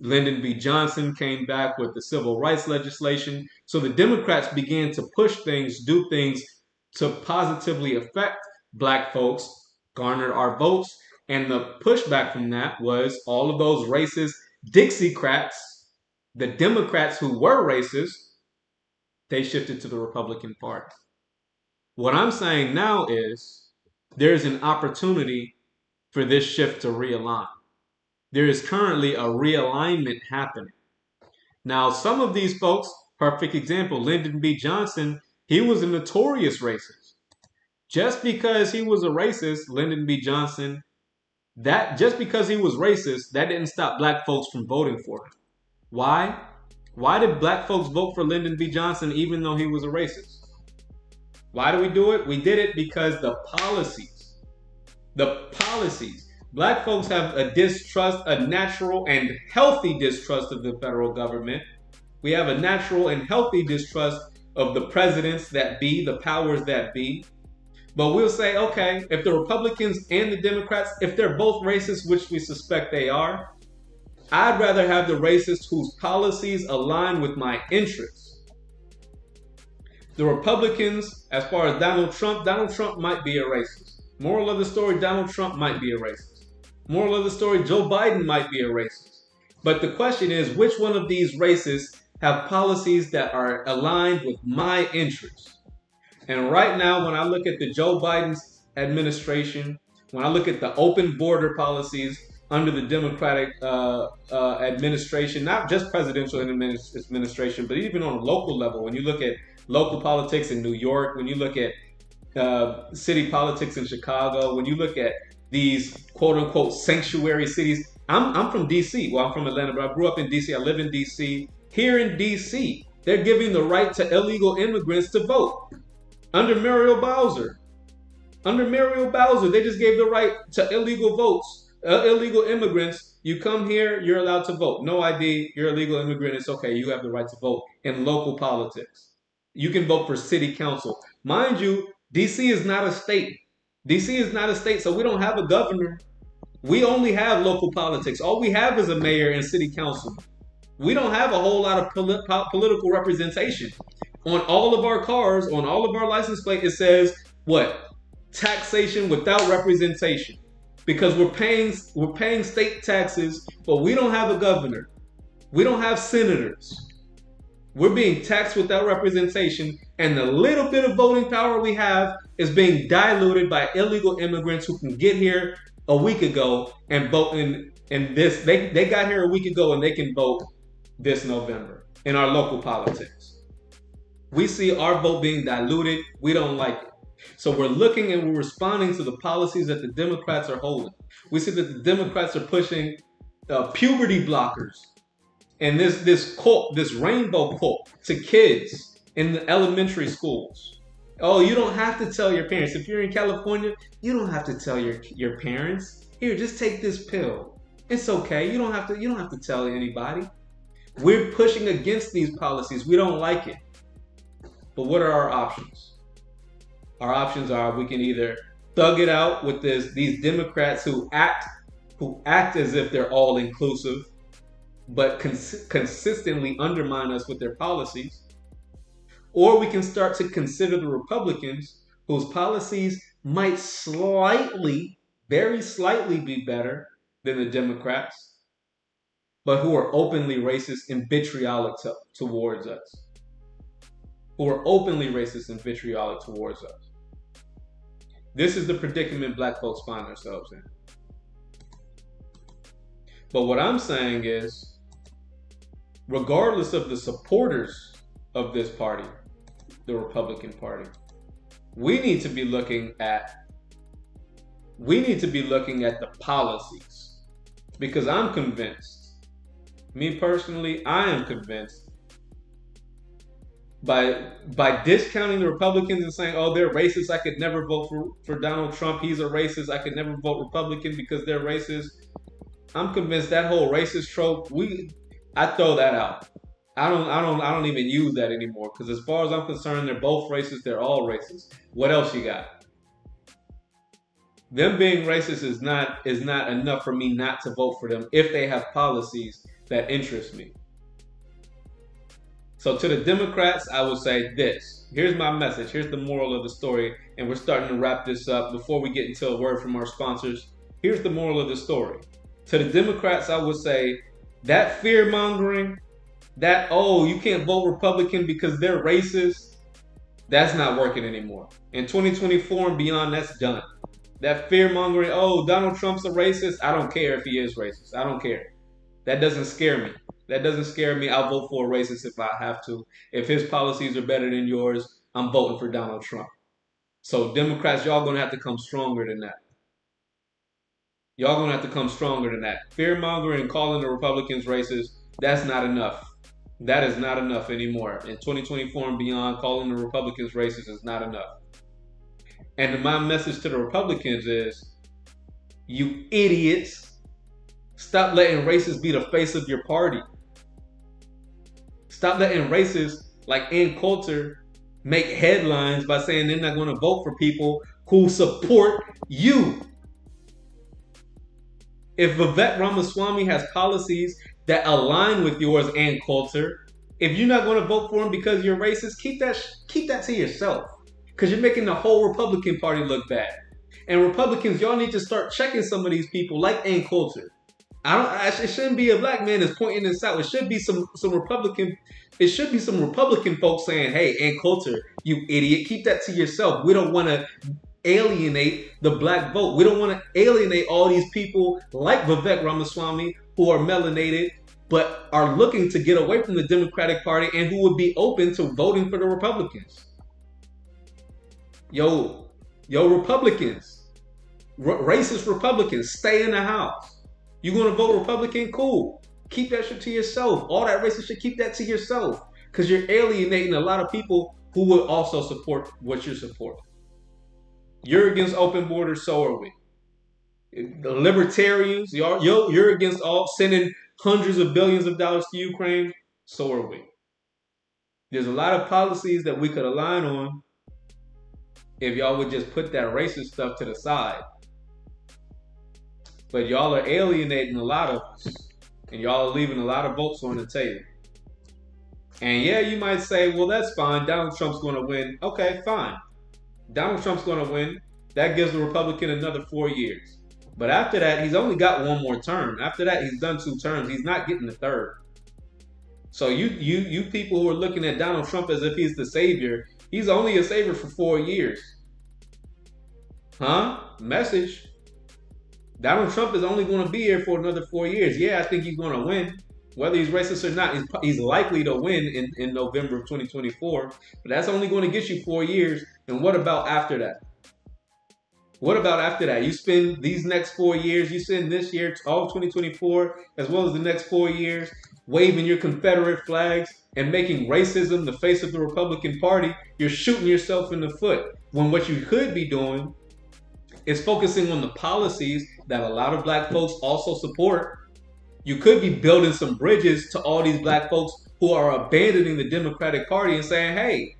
Lyndon B. Johnson came back with the civil rights legislation. So the Democrats began to push things, do things to positively affect black folks, garnered our votes. And the pushback from that was all of those racist Dixiecrats, the Democrats who were racist, they shifted to the Republican Party. What I'm saying now is there's an opportunity for this shift to realign. There is currently a realignment happening. Now, some of these folks, perfect example, Lyndon B. Johnson, he was a notorious racist. Just because he was a racist, Lyndon B. Johnson, just because he was racist, that didn't stop black folks from voting for him. Why? Why did black folks vote for Lyndon B. Johnson even though he was a racist? Why do we do it? We did it because the policies. Black folks have a distrust, a natural and healthy distrust of the federal government. We have a natural and healthy distrust of the presidents that be, the powers that be. But we'll say, okay, if the Republicans and the Democrats, if they're both racist, which we suspect they are, I'd rather have the racists whose policies align with my interests. The Republicans, as far as Donald Trump might be a racist. Moral of the story, Donald Trump might be a racist. Moral of the story, Joe Biden might be a racist. But the question is, which one of these racists have policies that are aligned with my interests? And right now, when I look at the Joe Biden's administration, when I look at the open border policies under the Democratic administration, not just presidential administration, but even on a local level, when you look at local politics in New York, when you look at city politics in Chicago, when you look at these quote unquote sanctuary cities. I'm from DC. Well, I'm from Atlanta, but I grew up in DC. I live in DC. Here in DC, they're giving the right to illegal immigrants to vote. Under Muriel Bowser, they just gave the right to illegal votes Illegal immigrants, you come here, you're allowed to vote. No ID, you're a legal immigrant. It's okay. You have the right to vote in local politics. You can vote for city council. Mind you, DC is not a state. DC is not a state, so we don't have a governor. We only have local politics. All we have is a mayor and city council. We don't have a whole lot of political representation. On all of our cars, on all of our license plate, it says what? Taxation without representation. Because we're paying state taxes, but we don't have a governor. We don't have senators. We're being taxed without representation, and the little bit of voting power we have is being diluted by illegal immigrants who can get here a week ago and vote in this. They got here a week ago and they can vote this November in our local politics. We see our vote being diluted. We don't like it. So we're looking and we're responding to the policies that the Democrats are holding. We see that the Democrats are pushing puberty blockers and this cult, this rainbow cult to kids in the elementary schools. Oh, you don't have to tell your parents. If you're in California, you don't have to tell your parents. Here, just take this pill. It's okay. You don't have to tell anybody. We're pushing against these policies. We don't like it. But what are our options? Our options are we can either thug it out with these Democrats who act as if they're all inclusive, but consistently undermine us with their policies. Or we can start to consider the Republicans whose policies might very slightly be better than the Democrats, but who are openly racist and vitriolic towards us. This is the predicament black folks find themselves in. But what I'm saying is, regardless of the supporters of this party, the Republican Party, we need to be looking at the policies. Because I'm convinced, me personally, I am convinced by discounting the Republicans and saying, oh, they're racist, I could never vote for Donald Trump, he's a racist, I could never vote Republican because they're racist. I'm convinced that whole racist trope, I throw that out. I don't even use that anymore, because as far as I'm concerned, they're both racist, they're all racist. What else you got? Them being racist is not enough for me not to vote for them if they have policies that interest me. So to the Democrats, I would say this. Here's my message. Here's the moral of the story. And we're starting to wrap this up before we get into a word from our sponsors. Here's the moral of the story. To the Democrats, I would say that fear-mongering, you can't vote Republican because they're racist, that's not working anymore. In 2024 and beyond, that's done. That fear-mongering, Donald Trump's a racist, I don't care if he is racist. I don't care. That doesn't scare me. I'll vote for a racist if I have to. If his policies are better than yours, I'm voting for Donald Trump. So Democrats, y'all gonna have to come stronger than that. Fear-mongering and calling the Republicans racist, that's not enough. That is not enough anymore. In 2024 and beyond, calling the Republicans racist is not enough. And my message to the Republicans is, you idiots, stop letting racists be the face of your party. Stop letting racists like Ann Coulter make headlines by saying they're not going to vote for people who support you. If Vivek Ramaswamy has policies that align with yours, Ann Coulter, if you're not going to vote for him because you're racist, keep that to yourself. Because you're making the whole Republican Party look bad. And Republicans, y'all need to start checking some of these people like Ann Coulter. It shouldn't be a black man that's pointing this out. It should be some Republican folks saying, hey, Ann Coulter, you idiot, keep that to yourself. We don't want to alienate the black vote. We don't want to alienate all these people like Vivek Ramaswamy who are melanated but are looking to get away from the Democratic Party and who would be open to voting for the Republicans. Yo, Republicans, racist Republicans, stay in the house. You going to vote Republican? Cool. Keep that shit to yourself. All that racist shit, keep that to yourself. Because you're alienating a lot of people who will also support what you're supporting. You're against open borders, so are we. The libertarians, you're against all sending hundreds of billions of dollars to Ukraine. So are we. There's a lot of policies that we could align on if y'all would just put that racist stuff to the side. But y'all are alienating a lot of us, and y'all are leaving a lot of votes on the table. And yeah, you might say, well, that's fine. Donald Trump's going to win. Okay, fine. Donald Trump's going to win. That gives the Republican another 4 years. But after that, he's only got one more term. After that, he's done 2 terms. He's not getting the third. So you people who are looking at Donald Trump as if he's the savior, he's only a savior for 4 years. Huh? Message. Donald Trump is only going to be here for another 4 years. Yeah, I think he's going to win. Whether he's racist or not, he's likely to win in November of 2024. But that's only going to get you 4 years. And what about after that? What about after that? You spend these next 4 years, you spend this year, all of 2024, as well as the next 4 years, waving your Confederate flags and making racism the face of the Republican Party. You're shooting yourself in the foot. When what you could be doing is focusing on the policies that a lot of black folks also support. You could be building some bridges to all these black folks who are abandoning the Democratic Party and saying, hey,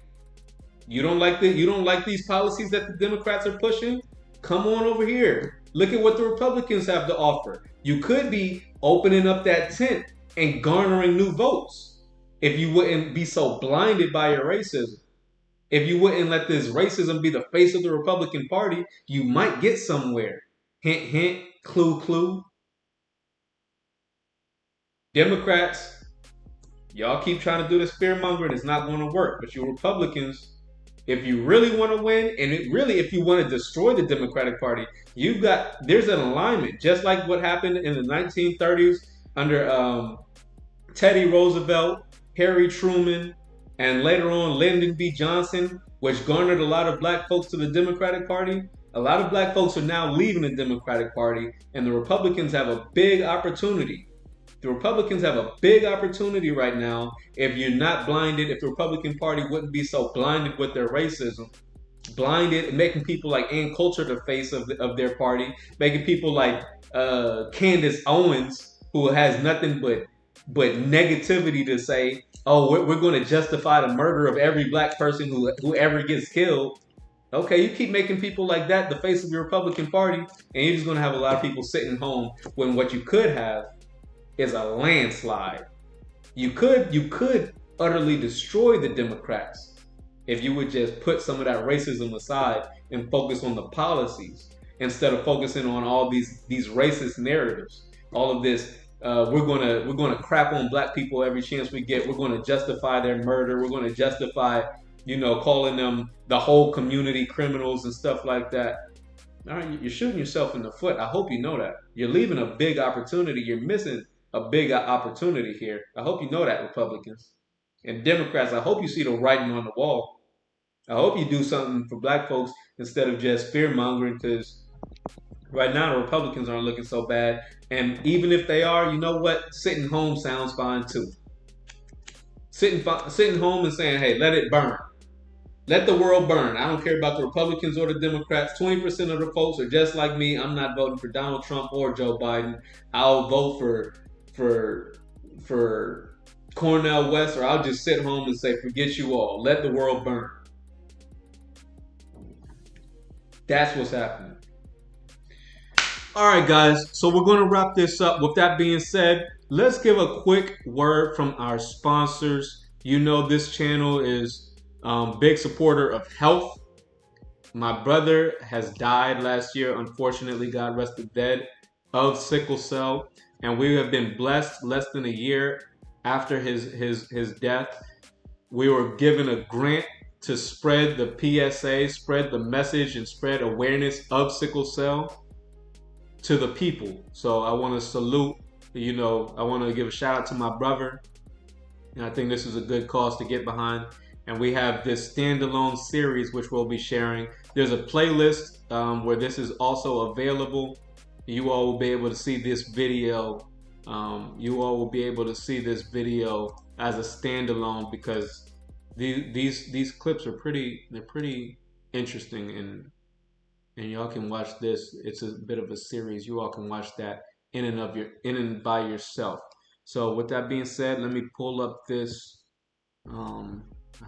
you don't like these policies that the Democrats are pushing? Come on over here. Look at what the Republicans have to offer. You could be opening up that tent and garnering new votes if you wouldn't be so blinded by your racism. If you wouldn't let this racism be the face of the Republican Party, you might get somewhere. Hint, hint, clue, clue. Democrats, y'all keep trying to do this fear mongering. It's not going to work. But you Republicans, if you really want to win, and if you want to destroy the Democratic Party, there's an alignment. Just like what happened in the 1930s under Teddy Roosevelt, Harry Truman, and later on Lyndon B. Johnson, which garnered a lot of black folks to the Democratic Party. A lot of black folks are now leaving the Democratic Party, and the Republicans have a big opportunity. The Republicans have a big opportunity right now if you're not blinded, if the Republican Party wouldn't be so blinded with their racism, blinded and making people like Ann Coulter the face of their party, making people like Candace Owens, who has nothing but negativity to say, oh, we're going to justify the murder of every black person who ever gets killed. Okay, you keep making people like that the face of your Republican Party, and you're just going to have a lot of people sitting home when what you could have is a landslide. You could utterly destroy the Democrats if you would just put some of that racism aside and focus on the policies instead of focusing on all these racist narratives. All of this, we're gonna crap on black people every chance we get. We're gonna justify their murder. We're gonna justify, calling them the whole community criminals and stuff like that. All right, you're shooting yourself in the foot. I hope you know that. You're leaving a big opportunity. You're missing a big opportunity here. I hope you know that, Republicans. And Democrats, I hope you see the writing on the wall. I hope you do something for black folks instead of just fear-mongering, because right now the Republicans aren't looking so bad. And even if they are, you know what? Sitting home sounds fine too. Sitting home and saying, hey, let it burn. Let the world burn. I don't care about the Republicans or the Democrats. 20% of the folks are just like me. I'm not voting for Donald Trump or Joe Biden. I'll vote for Cornel West, or I'll just sit home and say, forget you all. Let the world burn. That's what's happening. All right, guys. So we're going to wrap this up. With that being said, let's give a quick word from our sponsors. You know this channel is big supporter of health. My brother has died last year, unfortunately, God rest the dead, of sickle cell. And we have been blessed less than a year after his death. We were given a grant to spread the PSA, spread the message, and spread awareness of sickle cell to the people. So I want to salute, I want to give a shout out to my brother. And I think this is a good cause to get behind. And we have this standalone series, which we'll be sharing. There's a playlist where this is also available. You all will be able to see this video. You all will be able to see this video as a standalone, because these clips are pretty interesting and y'all can watch this. It's a bit of a series. You all can watch that in and by yourself. So with that being said, let me pull up this. I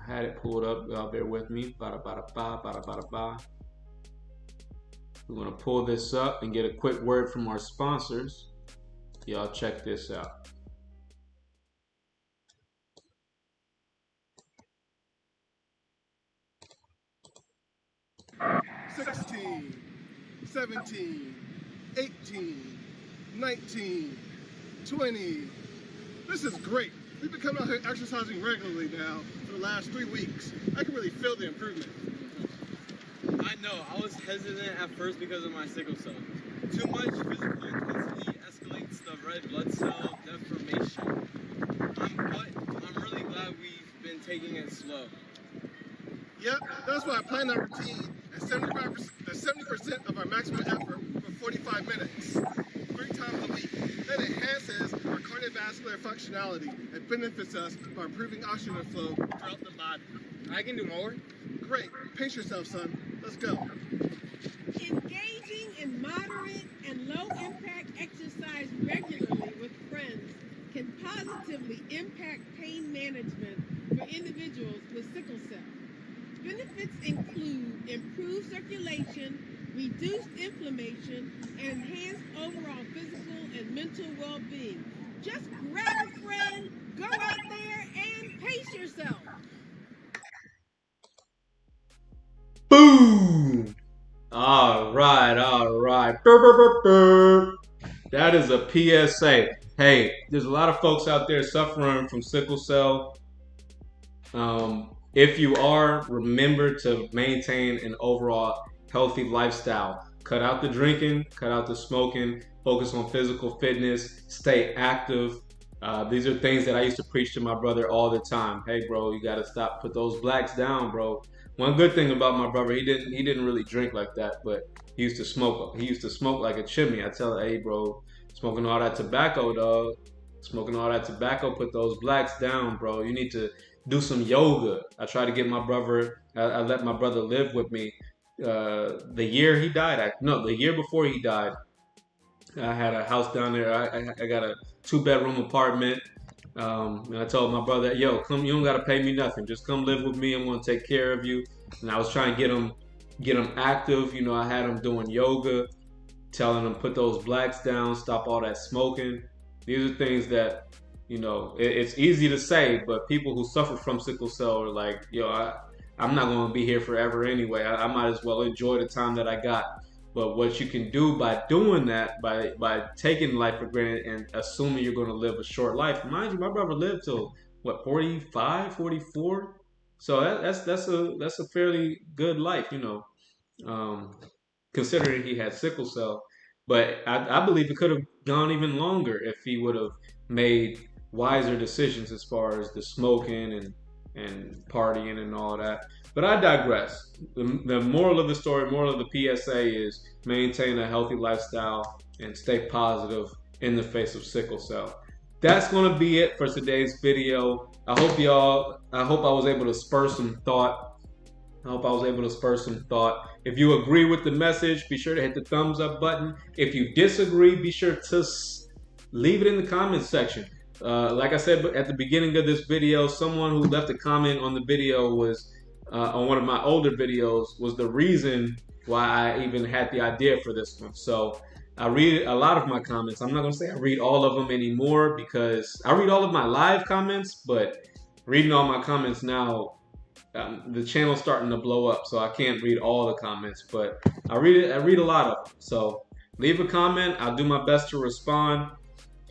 had it pulled up. Y'all bear with me. Bada bada ba bada bada ba. We're gonna pull this up and get a quick word from our sponsors. Y'all check this out. $16, $17, $18, $19, $20. This is great. We've been coming out here exercising regularly now for the last 3 weeks. I can really feel the improvement. I know. I was hesitant at first because of my sickle cell. Too much physical intensity escalates the red blood cell deformation. But I'm really glad we've been taking it slow. Yep, that's why I plan our routine at 70% of our maximum effort for 45 minutes, 3 times a week. That enhances our cardiovascular functionality and benefits us by improving oxygen flow throughout the body. I can do more. Great. Pace yourself, son. Let's go. Engaging in moderate and low-impact exercise regularly with friends can positively impact pain management for individuals with sickle cell. Benefits include improved circulation, reduced inflammation, and enhanced overall physical and mental well-being. Just grab a friend, go out there, and pace yourself. Boom! All right, all right. Burr, burr, burr, burr. That is a PSA. Hey, there's a lot of folks out there suffering from sickle cell. If you are, remember to maintain an overall healthy lifestyle. Cut out the drinking, cut out the smoking, focus on physical fitness, stay active. These are things that I used to preach to my brother all the time. Hey, bro, you gotta stop, put those blacks down, bro. One good thing about my brother, he didn't really drink like that, but he used to smoke. He used to smoke like a chimney. I tell him, hey, bro, smoking all that tobacco, dog. Smoking all that tobacco, put those blacks down, bro. You need to do some yoga. I try to get my brother, I let my brother live with me. The year he died, the year before he died, I had a house down there. I got a 2-bedroom apartment. And I told my brother, yo, come, you don't gotta pay me nothing. Just come live with me. I'm gonna take care of you. And I was trying to get him active. You know, I had him doing yoga, telling him put those blacks down, stop all that smoking. These are things that, you know, it's easy to say, but people who suffer from sickle cell are like, yo, I'm not going to be here forever anyway. I might as well enjoy the time that I got. But what you can do by doing that, by taking life for granted and assuming you're going to live a short life. Mind you, my brother lived till, what, 45, 44? So that's a fairly good life, you know, considering he had sickle cell. But I believe it could have gone even longer if he would have made wiser decisions as far as the smoking and partying and all that. But I digress. The moral of the story, moral of the PSA is maintain a healthy lifestyle and stay positive in the face of sickle cell. That's going to be it for today's video. I hope I was able to spur some thought. If you agree with the message, be sure to hit the thumbs up button. If you disagree, be sure to leave it in the comments section. Like I said at the beginning of this video, someone who left a comment on the video was on one of my older videos was the reason why I even had the idea for this one. So I read a lot of my comments. I'm not going to say I read all of them anymore because I read all of my live comments, but reading all my comments now, the channel's starting to blow up, so I can't read all the comments, but I read a lot of them. So leave a comment. I'll do my best to respond.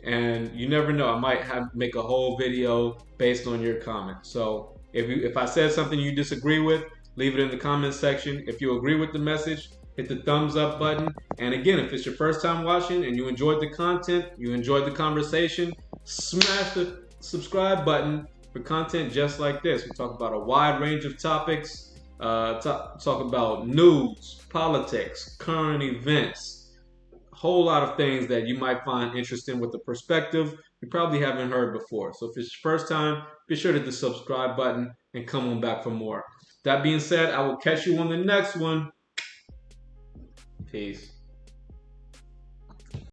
And you never know, I might make a whole video based on your comment. So if I said something you disagree with, leave it in the comment section. If you agree with the message, hit the thumbs up button. And again, if it's your first time watching and you enjoyed the content, you enjoyed the conversation, smash the subscribe button for content just like this. We talk about a wide range of topics, talk about news, politics, current events, whole lot of things that you might find interesting with the perspective you probably haven't heard before. So if it's your first time, be sure to hit the subscribe button and come on back for more. That being said, I will catch you on the next one. Peace.